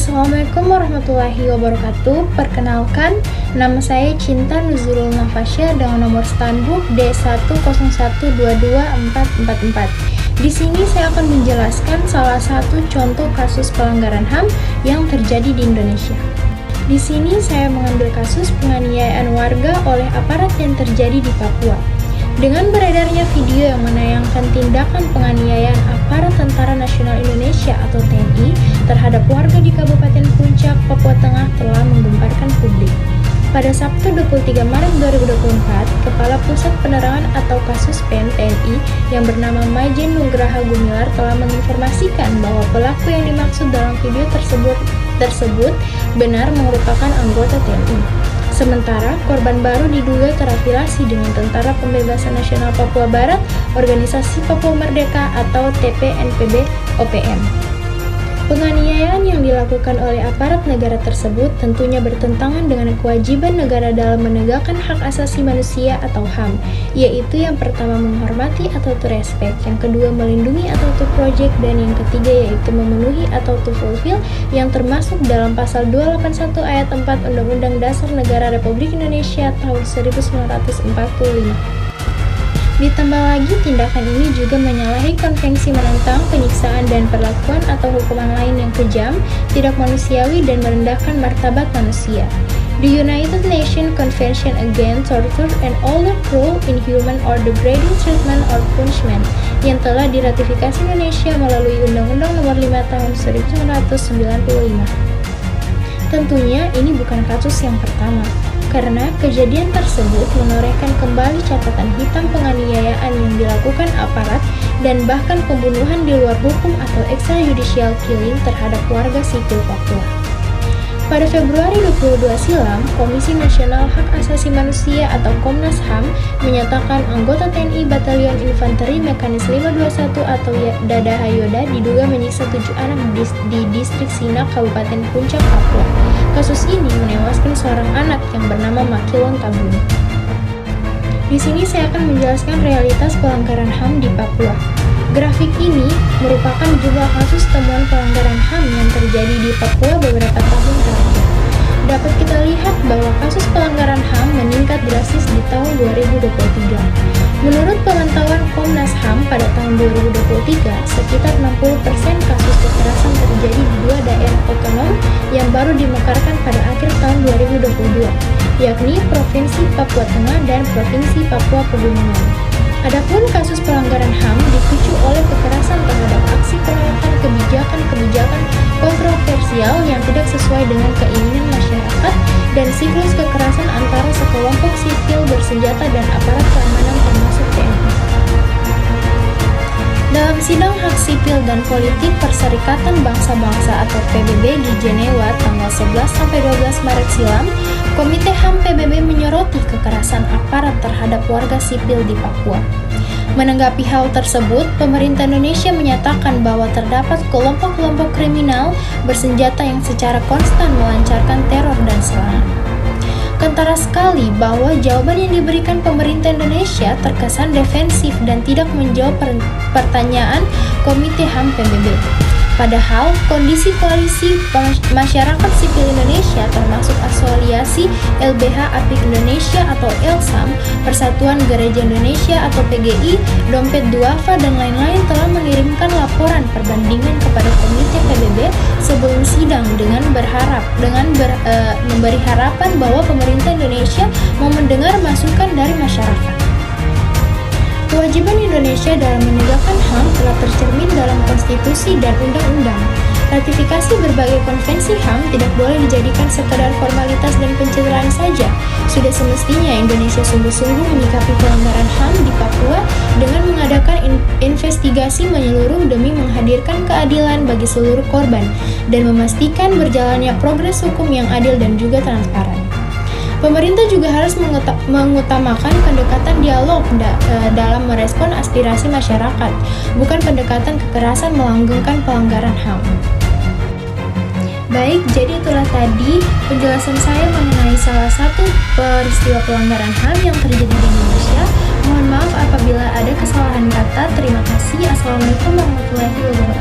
Assalamualaikum warahmatullahi wabarakatuh. Perkenalkan, nama saya Cinta Nuzulul Nafasya dengan nomor Standbook D101224444. Di sini saya akan menjelaskan salah satu contoh kasus pelanggaran HAM yang terjadi di Indonesia. Di sini saya mengambil kasus penganiayaan warga oleh aparat yang terjadi di Papua. Dengan beredarnya video yang menayangkan tindakan penganiayaan aparat Tentara Nasional Indonesia atau TNI terhadap warga di Kabupaten Puncak, Papua Tengah telah menggemparkan publik. Pada Sabtu 23 Maret 2024, Kepala Pusat Penerangan atau Kasus PEN TNI yang bernama Majen Nugraha Gumilar telah menginformasikan bahwa pelaku yang dimaksud dalam video tersebut benar merupakan anggota TNI. Sementara, korban baru diduga terafiliasi dengan Tentara Pembebasan Nasional Papua Barat, Organisasi Papua Merdeka atau TPNPB-OPM. Penganiayaan yang dilakukan oleh aparat negara tersebut tentunya bertentangan dengan kewajiban negara dalam menegakkan hak asasi manusia atau HAM, yaitu yang pertama menghormati atau to respect, yang kedua melindungi atau to protect, dan yang ketiga yaitu memenuhi atau to fulfill yang termasuk dalam pasal 281 ayat 4 Undang-Undang Dasar Negara Republik Indonesia tahun 1945. Ditambah lagi, tindakan ini juga menyalahi konvensi menentang penyiksaan dan perlakuan atau hukuman lain yang kejam, tidak manusiawi, dan merendahkan martabat manusia. The United Nations Convention Against Torture and Other Cruel, Inhuman, or Degrading Treatment or Punishment yang telah diratifikasi Indonesia melalui Undang-Undang Nomor 5 Tahun 1995. Tentunya ini bukan kasus yang pertama, karena kejadian tersebut menorehkan kembali catatan hitam penganiayaan yang dilakukan aparat dan bahkan pembunuhan di luar hukum atau extrajudicial killing terhadap warga sipil Papua. Pada Februari 22 silam, Komisi Nasional Hak Asasi Manusia atau Komnas HAM menyatakan anggota TNI Batalion Infanteri Mekanis 521 atau Dada Hayoda diduga menyiksa 7 anak di distrik Sinak, Kabupaten Puncak, Papua. Kasus ini menewaskan seorang anak yang bernama Makilon Tabun. Di sini saya akan menjelaskan realitas pelanggaran HAM di Papua. Grafik ini merupakan jumlah kasus temuan pelanggaran HAM yang terjadi di Papua beberapa tahun terakhir. Dapat kita lihat bahwa kasus pelanggaran HAM meningkat drastis di tahun 2023. Menurut pemantauan Komnas HAM pada tahun 2023, sekitar 60% kasus kekerasan terjadi di 2 daerah otonom yang baru dimekarkan pada akhir tahun 2022, yakni Provinsi Papua Tengah dan Provinsi Papua Pegunungan. Adapun kasus pelanggaran HAM dipicu oleh kekerasan terhadap aksi penolakan kebijakan kontroversial yang tidak sesuai dengan keinginan masyarakat dan siklus kekerasan antara sekelompok sipil bersenjata dan aparat keamanan termasuk TNI. Dalam sidang hak sipil dan politik Perserikatan Bangsa-Bangsa atau PBB di Jenewa tanggal 11-12 Maret silam, Komite HAM PBB menyoroti kekerasan aparat terhadap warga sipil di Papua. Menanggapi hal tersebut, pemerintah Indonesia menyatakan bahwa terdapat kelompok-kelompok kriminal bersenjata yang secara konstan melancarkan teror dan serangan. Kentara sekali bahwa jawaban yang diberikan pemerintah Indonesia terkesan defensif dan tidak menjawab pertanyaan Komite HAM PBB. Padahal, kondisi koalisi masyarakat sipil Indonesia termasuk Asosiasi LBH Apik Indonesia atau ELSAM, Persatuan Gereja Indonesia atau PGI, Dompet Duafa, dan lain-lain telah mengirimkan laporan perbandingan kepada Komite PBB sebelum sidang dengan memberi harapan bahwa pemerintah Indonesia mau mendengar masukan dari masyarakat. Kewajiban Indonesia dalam menegakkan HAM telah tercermin dalam konstitusi dan undang-undang. Ratifikasi berbagai konvensi HAM tidak boleh dijadikan sekedar formalitas dan pencitraan saja. Sudah semestinya Indonesia sungguh-sungguh menyikapi pelanggaran HAM di Papua dengan mengadakan investigasi menyeluruh demi menghadirkan keadilan bagi seluruh korban dan memastikan berjalannya progres hukum yang adil dan juga transparan. Pemerintah juga harus mengutamakan pendekatan dialog dalam merespon aspirasi masyarakat, bukan pendekatan kekerasan melanggengkan pelanggaran HAM. Baik, jadi itulah tadi penjelasan saya mengenai salah satu peristiwa pelanggaran HAM yang terjadi di Indonesia. Mohon maaf apabila ada kesalahan kata. Terima kasih. Assalamualaikum warahmatullahi wabarakatuh.